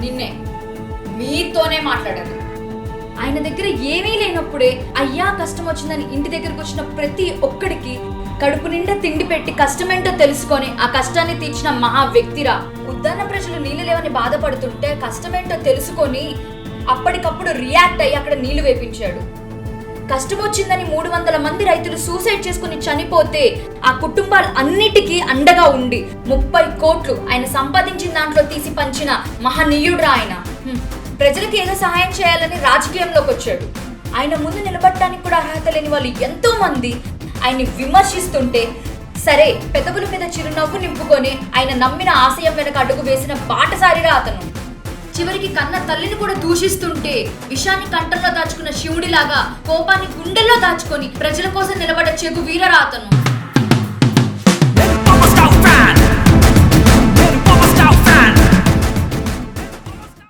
నిన్నే, మీతోనే మాట్లాడాలి. ఆయన దగ్గర ఏమీ లేనప్పుడే అయ్యా కష్టం వచ్చిందని ఇంటి దగ్గరకు వచ్చిన ప్రతి ఒక్కడికి కడుపు నిండా తిండి పెట్టి కష్టమేంటో తెలుసుకొని ఆ కష్టాన్ని తీర్చిన మహా వ్యక్తిరా. ఉద్దాన ప్రజలు నీళ్ళు లేవని బాధపడుతుంటే కష్టమేంటో తెలుసుకొని అప్పటికప్పుడు రియాక్ట్ అయ్యి అక్కడ నీళ్లు వేపించాడు. కష్టం వచ్చిందని 300 మంది రైతులు సూసైడ్ చేసుకుని చనిపోతే ఆ కుటుంబాలు అన్నిటికీ అండగా ఉండి 30 కోట్లు ఆయన సంపాదించిన దాంట్లో తీసి పంచిన మహనీయుడురా ఆయన. ప్రజలకు ఏదో సహాయం చేయాలని రాజకీయంలోకి వచ్చాడు. ఆయన ముందు నిలబడటానికి కూడా అర్హత లేని వాళ్ళు ఎంతో మంది ఆయన్ని విమర్శిస్తుంటే సరే పెదవుల మీద చిరునవ్వు నింపుకొని ఆయన నమ్మిన ఆశయం వెనక అడుగు వేసిన బాటసారిరా అతను. చివరికి కన్న తల్లిని కూడా దూషిస్తుంటే విషాన్ని కంఠంలో దాచుకున్న శివుడిలాగా కోపాన్ని గుండెల్లో దాచుకొని ప్రజల కోసం నిలబడే చెగు వీరరా అతను.